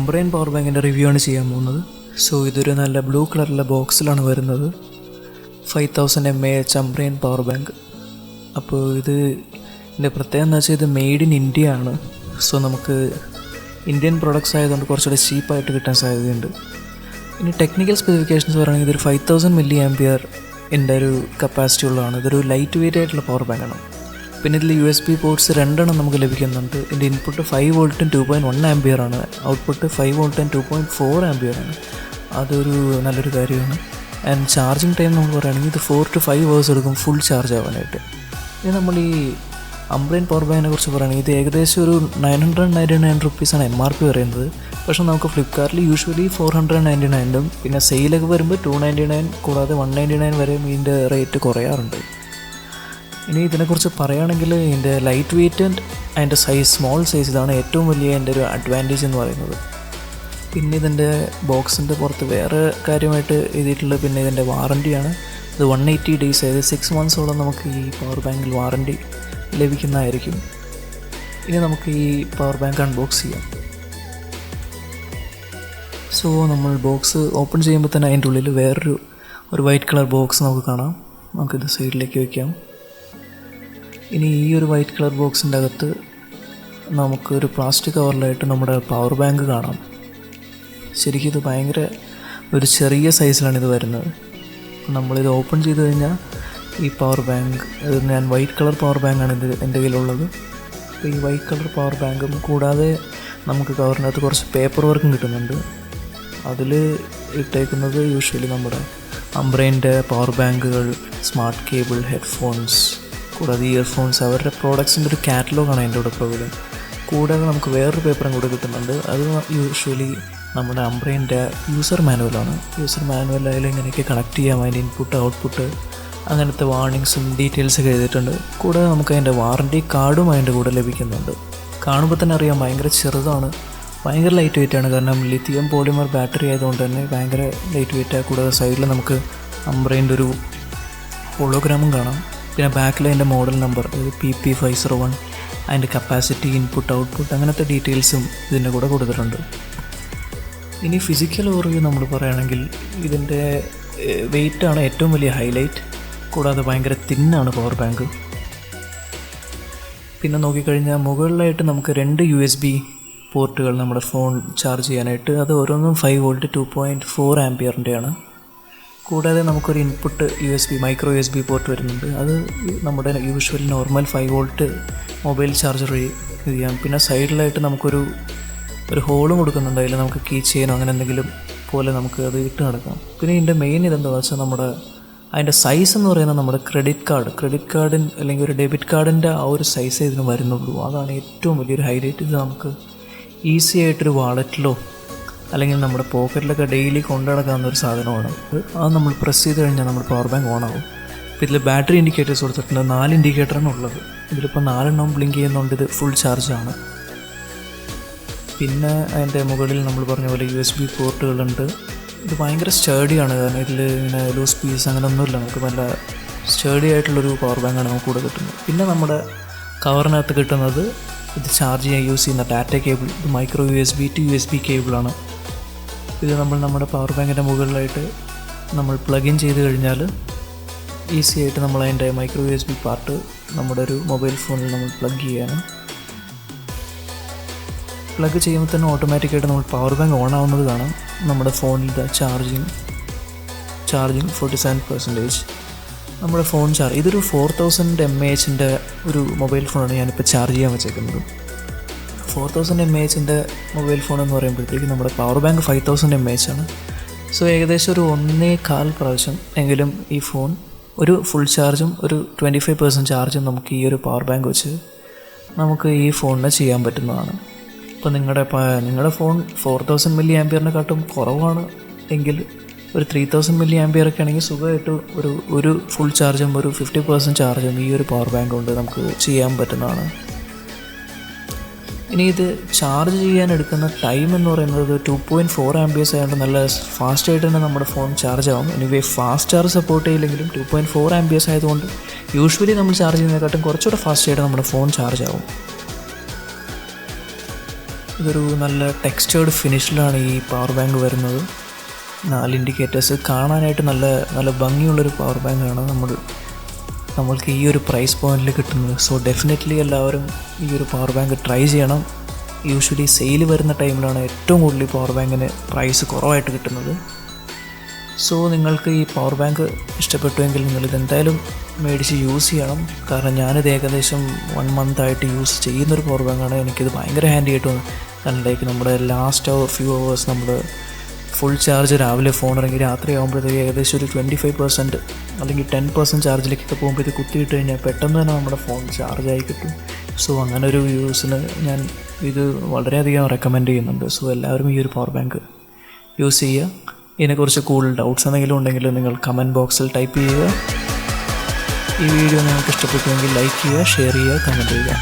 Ambrane Powerbank review ആണ് ചെയ്യാൻ പോകുന്നത്. സോ ഇതൊരു നല്ല ബ്ലൂ കളറിലെ ബോക്സിലാണ് വരുന്നത്. 5000 mAh Ambrane Powerbank. അപ്പോൾ ഇതിൻ്റെ പ്രത്യേകത എന്ന് വെച്ചാൽ ഇത് മെയ്ഡ് ഇൻ ഇന്ത്യ ആണ്. സോ നമുക്ക് ഇന്ത്യൻ പ്രൊഡക്ട്സ് ആയതുകൊണ്ട് കുറച്ചുകൂടി ചീപ്പായിട്ട് കിട്ടാൻ സാധ്യതയുണ്ട്. ഇനി ടെക്നിക്കൽ സ്പെസിഫിക്കേഷൻസ് പറയുകയാണെങ്കിൽ ഇതൊരു 5000 mAh ഒരു കപ്പാസിറ്റി ഉള്ളതാണ്. ഇതൊരു ലൈറ്റ് വെയിറ്റ് ആയിട്ടുള്ള പവർ ബാങ്കാണ്. പിന്നെ ഇതിൽ USB പോർട്സ് 2 നമുക്ക് ലഭിക്കുന്നുണ്ട്. ഇതിൻ്റെ ഇൻപുട്ട് 5 വോൾട്ടും 2.1 ആംപിയർ ആണ്. ഔട്ട്പുട്ട് 5 വോൾട്ടും 2.4 ആംപിയർ ആണ്. അതൊരു നല്ലൊരു കാര്യമാണ്. ആൻഡ് ചാർജിങ് ടൈം നമുക്ക് പറയുകയാണെങ്കിൽ ഇത് 4 to 5 hours എടുക്കും ഫുൾ ചാർജ് ആവാനായിട്ട്. ഇനി നമ്മൾ ഈ Ambrane പവർ ബാങ്കിനെ കുറിച്ച് പറയുകയാണെങ്കിൽ ഇത് ഏകദേശം ഒരു 999 റുപ്പീസാണ് MRP പറയുന്നത്. പക്ഷേ നമുക്ക് ഫ്ലിപ്കാർട്ടിൽ യൂഷ്വലി 499 പിന്നെ സെയിലൊക്കെ വരുമ്പോൾ 299 കൂടാതെ 199 വരെ ഇതിൻ്റെ റേറ്റ് കുറയാറുണ്ട്. ഇനി ഇതിനെക്കുറിച്ച് പറയുകയാണെങ്കിൽ ഇതിൻ്റെ ലൈറ്റ് വെയിറ്റ് ആൻഡ് അതിൻ്റെ സൈസ് സ്മോൾ സൈസ് ഇതാണ് ഏറ്റവും വലിയ എൻ്റെ ഒരു അഡ്വാൻറ്റേജ് എന്ന് പറയുന്നത്. പിന്നെ ഇതിൻ്റെ ബോക്സിൻ്റെ പുറത്ത് വേറെ കാര്യമായിട്ട് എഴുതിയിട്ടുള്ളത് പിന്നെ ഇതിൻ്റെ വാറൻറ്റിയാണ്. ഇത് 180 days അതായത് 6 months നമുക്ക് ഈ പവർ ബാങ്കിൽ വാറൻറ്റി ലഭിക്കുന്നതായിരിക്കും. ഇനി നമുക്ക് ഈ പവർ ബാങ്ക് അൺബോക്സ് ചെയ്യാം. സോ നമ്മൾ ബോക്സ് ഓപ്പൺ ചെയ്യുമ്പോൾ തന്നെ അതിൻ്റെ ഉള്ളിൽ വേറൊരു വൈറ്റ് കളർ ബോക്സ് നമുക്ക് കാണാം. നമുക്കിത് സൈഡിലേക്ക് വയ്ക്കാം. ഇനി ഈ ഒരു വൈറ്റ് കളർ ബോക്സിൻ്റെ അകത്ത് നമുക്കൊരു പ്ലാസ്റ്റിക് കവറിലായിട്ട് നമ്മുടെ പവർ ബാങ്ക് കാണാം. ശരിക്കും ഇത് ഭയങ്കര ഒരു ചെറിയ സൈസിലാണ് ഇത് വരുന്നത്. നമ്മളിത് ഓപ്പൺ ചെയ്ത് കഴിഞ്ഞാൽ ഈ പവർ ബാങ്ക് ഞാൻ വൈറ്റ് കളർ പവർ ബാങ്കാണ് എൻ്റെ കയ്യിലുള്ളത്. അപ്പോൾ ഈ വൈറ്റ് കളർ പവർ ബാങ്കും കൂടാതെ നമുക്ക് കവറിനകത്ത് കുറച്ച് പേപ്പർ വർക്കും കിട്ടുന്നുണ്ട്. അതിൽ ഇട്ടേക്കുന്നത് യൂഷ്വലി നമ്മുടെ Ambraneൻ്റെ പവർ ബാങ്കുകൾ, സ്മാർട്ട് കേബിൾ, ഹെഡ്ഫോൺസ് കൂടാതെ ഇയർഫോൺസ് അവരുടെ പ്രോഡക്ട്സിൻ്റെ ഒരു കാറ്റലോഗാണ് അതിൻ്റെ കൂടെ പ്രൊവൈഡ്. കൂടാതെ നമുക്ക് വേറൊരു പേപ്പറും കൂടെ കിട്ടുന്നുണ്ട്. അത് യൂഷ്വലി നമ്മുടെ Ambraneൻ്റെ യൂസർ മാനുവലാണ്. യൂസർ മാനുവൽ അതിൽ ഇങ്ങനെയൊക്കെ കണക്ട് ചെയ്യാം, അതിൻ്റെ ഇൻപുട്ട് ഔട്ട്പുട്ട് അങ്ങനത്തെ വാർണിങ്സും ഡീറ്റെയിൽസൊക്കെ എഴുതിയിട്ടുണ്ട്. കൂടാതെ നമുക്ക് അതിൻ്റെ വാറൻറ്റി കാർഡും അതിൻ്റെ കൂടെ ലഭിക്കുന്നുണ്ട്. കാണുമ്പോൾ തന്നെ അറിയാം ഭയങ്കര ചെറുതാണ്, ഭയങ്കര ലൈറ്റ് വെയിറ്റാണ്. കാരണം ലിഥിയം പോളിമർ ബാറ്ററി ആയതുകൊണ്ട് തന്നെ ഭയങ്കര ലൈറ്റ് വെയിറ്റാണ്. കൂടാതെ സൈഡിൽ നമുക്ക് Ambraneൻ്റെ ഒരു ഹോളോഗ്രാമും കാണാം. പിന്നെ ബാക്കിൽ അതിൻ്റെ മോഡൽ നമ്പർ അതായത് PP501 അതിൻ്റെ കപ്പാസിറ്റി, ഇൻപുട്ട് ഔട്ട്പുട്ട് അങ്ങനത്തെ ഡീറ്റെയിൽസും ഇതിൻ്റെ കൂടെ കൊടുത്തിട്ടുണ്ട്. ഇനി ഫിസിക്കൽ ഓവർവ്യൂ നമ്മൾ പറയുകയാണെങ്കിൽ ഇതിൻ്റെ വെയിറ്റാണ് ഏറ്റവും വലിയ ഹൈലൈറ്റ്. കൂടാതെ ഭയങ്കര തിന്നാണ് പവർ ബാങ്ക്. പിന്നെ നോക്കിക്കഴിഞ്ഞാൽ മുകളിലായിട്ട് നമുക്ക് 2 USB പോർട്ടുകൾ നമ്മുടെ ഫോൺ ചാർജ് ചെയ്യാനായിട്ട്. അത് ഓരോന്നും 5 വോൾട്ട് 2.4 ആംപിയറിൻ്റെയാണ്. കൂടാതെ നമുക്കൊരു ഇൻപുട്ട് മൈക്രോ USB പോർട്ട് വരുന്നുണ്ട്. അത് നമ്മുടെ usual normal 5 volt mobile charger വഴി ചെയ്യാം. പിന്നെ സൈഡിലായിട്ട് നമുക്കൊരു ഹോളും കൊടുക്കുന്നുണ്ട്. അതിൽ നമുക്ക് കീ ചെയിനോ അങ്ങനെ എന്തെങ്കിലും പോലെ നമുക്ക് അത് ഇട്ട് നടക്കാം. പിന്നെ ഇതിൻ്റെ മെയിൻ ഇതെന്താണെന്ന് വെച്ചാൽ അതിൻ്റെ സൈസ് എന്ന് പറയുന്നത് നമ്മുടെ ക്രെഡിറ്റ് കാർഡിന് അല്ലെങ്കിൽ ഒരു ഡെബിറ്റ് കാർഡിൻ്റെ ആ ഒരു സൈസേ ഇതിന് വരുന്നുള്ളൂ. അതാണ് ഏറ്റവും വലിയൊരു ഹൈലൈറ്റ്. ഇത് നമുക്ക് ഈസി ആയിട്ടൊരു വാളറ്റിലോ അല്ലെങ്കിൽ നമ്മുടെ പോക്കറ്റിലൊക്കെ ഡെയിലി കൊണ്ടു നടക്കാവുന്നൊരു സാധനമാണ്. അത് നമ്മൾ പ്രസ് ചെയ്ത് കഴിഞ്ഞാൽ നമ്മുടെ പവർ ബാങ്ക് ഓൺ ആവും. അപ്പോൾ ഇതിൽ ബാറ്ററി ഇൻഡിക്കേറ്റേഴ്സ് കൊടുത്തിട്ടുണ്ട്. 4 ഇൻഡിക്കേറ്ററാണ് ഉള്ളത്. ഇതിലിപ്പോൾ 4 ബ്ലിങ്ക് ചെയ്യുന്നതുകൊണ്ട് ഇത് ഫുൾ ചാർജാണ്. പിന്നെ അതിൻ്റെ മുകളിൽ നമ്മൾ പറഞ്ഞ പോലെ USB പോർട്ടുകളുണ്ട്. ഇത് ഭയങ്കര സ്റ്റേഡിയാണ്. കാരണം ഇതിൽ ഇങ്ങനെ ലൂസ് പീസ് അങ്ങനെ ഒന്നുമില്ല. നമുക്ക് നല്ല സ്റ്റേഡി ആയിട്ടുള്ളൊരു പവർ ബാങ്കാണ് നമുക്ക് കൂടെ കിട്ടുന്നത്. പിന്നെ നമ്മുടെ കവറിനകത്ത് കിട്ടുന്നത് ഇത് ചാർജ് ചെയ്യാൻ യൂസ് ചെയ്യുന്ന ഡാറ്റ കേബിൾ. ഇത് മൈക്രോ USB to USB കേബിളാണ്. ഇത് നമ്മുടെ പവർ ബാങ്കിൻ്റെ മുകളിലായിട്ട് നമ്മൾ പ്ലഗ് ഇൻ ചെയ്ത് കഴിഞ്ഞാൽ ഈസി ആയിട്ട് നമ്മൾ അതിൻ്റെ മൈക്രോ USB പാർട്ട് നമ്മുടെ ഒരു മൊബൈൽ ഫോണിൽ നമ്മൾ പ്ലഗ് ചെയ്യാണ്. പ്ലഗ് ചെയ്യുമ്പോൾ തന്നെ ഓട്ടോമാറ്റിക്കായിട്ട് നമ്മൾ പവർ ബാങ്ക് ഓൺ ആവുന്നത് കാണാം. നമ്മുടെ ഫോണിൻ്റെ ചാർജിങ് 47%. നമ്മുടെ ഫോൺ ഇതൊരു 4000 mAh ഒരു മൊബൈൽ ഫോണാണ് ഞാനിപ്പോൾ ചാർജ് ചെയ്യാൻ വെച്ചേക്കുന്നത്. 4000 mAh മൊബൈൽ ഫോൺ എന്ന് പറയുമ്പോഴത്തേക്ക് നമ്മുടെ പവർ ബാങ്ക് 5000 mAh ആണ്. സോ ഏകദേശം ഒരു 1.25 പ്രാവശ്യം എങ്കിലും ഈ ഫോൺ ഒരു ഫുൾ ചാർജും ഒരു 25% ചാർജും നമുക്ക് ഈ ഒരു പവർ ബാങ്ക് വെച്ച് നമുക്ക് ഈ ഫോണിന് ചെയ്യാൻ പറ്റുന്നതാണ്. ഇപ്പോൾ നിങ്ങളുടെ ഫോൺ 4000 mAh കുറവാണ് എങ്കിൽ ഒരു 3000 mAh ഒക്കെ ആണെങ്കിൽ സുഖമായിട്ട് ഒരു ഫുൾ ചാർജും ഒരു 50% ചാർജും ഈ ഒരു പവർ ബാങ്ക് കൊണ്ട് നമുക്ക് ചെയ്യാൻ പറ്റുന്നതാണ്. ഇനി ഇത് ചാർജ് ചെയ്യാൻ എടുക്കുന്ന ടൈം എന്ന് പറയുന്നത് 2.4 amperes ആയതുകൊണ്ട് നല്ല ഫാസ്റ്റായിട്ട് തന്നെ നമ്മുടെ ഫോൺ ചാർജ് ആവും. എനിവേ ഫാസ്റ്റ് ചാർജ് സപ്പോർട്ട് ചെയ്യില്ലെങ്കിലും 2.4 amperes ആയതുകൊണ്ട് യൂഷ്വലി നമ്മൾ ചാർജ് ചെയ്യുന്നതിനെക്കാട്ടും കുറച്ചുകൂടെ ഫാസ്റ്റായിട്ട് നമ്മുടെ ഫോൺ ചാർജ് ആവും. ഇതൊരു നല്ല ടെക്സ്റ്റേർഡ് ഫിനിഷിലാണ് ഈ പവർ ബാങ്ക് വരുന്നത്. 4 ഇൻഡിക്കേറ്റേഴ്സ്, കാണാനായിട്ട് നല്ല നല്ല ഭംഗിയുള്ളൊരു പവർ ബാങ്കാണ് നമ്മൾക്ക് ഈ ഒരു പ്രൈസ് പോയിന്റിൽ കിട്ടുന്നത്. സോ ഡെഫിനറ്റ്ലി എല്ലാവരും ഈ ഒരു പവർ ബാങ്ക് ട്രൈ ചെയ്യണം. യൂഷ്വലി സെയിൽ വരുന്ന ടൈമിലാണ് ഏറ്റവും കൂടുതൽ ഈ പവർ ബാങ്കിന് പ്രൈസ് കുറവായിട്ട് കിട്ടുന്നത്. സോ നിങ്ങൾക്ക് ഈ പവർ ബാങ്ക് ഇഷ്ടപ്പെട്ടുവെങ്കിൽ നിങ്ങളിതെന്തായാലും മേടിച്ച് യൂസ് ചെയ്യണം. കാരണം ഞാനിത് ഏകദേശം 1 മന്തായിട്ട് യൂസ് ചെയ്യുന്നൊരു പവർ ബാങ്കാണ്. എനിക്കിത് ഭയങ്കര ഹാൻഡി ആയിട്ട് തോന്നി. കാരണം ലൈക്ക് നമ്മുടെ ലാസ്റ്റ് ഫ്യൂ അവേഴ്സ് നമ്മൾ ഫുൾ ചാർജ് രാവിലെ ഫോൺ ഇറങ്ങി രാത്രി ആകുമ്പോഴത്തേക്ക് ഏകദേശം ഒരു 25% അല്ലെങ്കിൽ 10% ചാർജിലേക്കൊക്കെ പോകുമ്പോൾ ഇത് കുത്തിയിട്ട് കഴിഞ്ഞാൽ പെട്ടെന്ന് തന്നെ നമ്മുടെ ഫോൺ ചാർജായി കിട്ടും. സോ അങ്ങനെ ഒരു യൂസിന് ഞാൻ ഇത് വളരെയധികം റെക്കമെൻഡ് ചെയ്യുന്നുണ്ട്. സോ എല്ലാവരും ഈ ഒരു പവർ ബാങ്ക് യൂസ് ചെയ്യുക. ഇതിനെക്കുറിച്ച് കൂടുതൽ ഡൗട്ട്സ് എന്തെങ്കിലും ഉണ്ടെങ്കിൽ നിങ്ങൾ കമൻറ്റ് ബോക്സിൽ ടൈപ്പ് ചെയ്യുക. ഈ വീഡിയോ നിങ്ങൾക്ക് ഇഷ്ടപ്പെട്ടുവെങ്കിൽ ലൈക്ക് ചെയ്യുക, ഷെയർ ചെയ്യുക, കമൻറ്റ് ചെയ്യുക.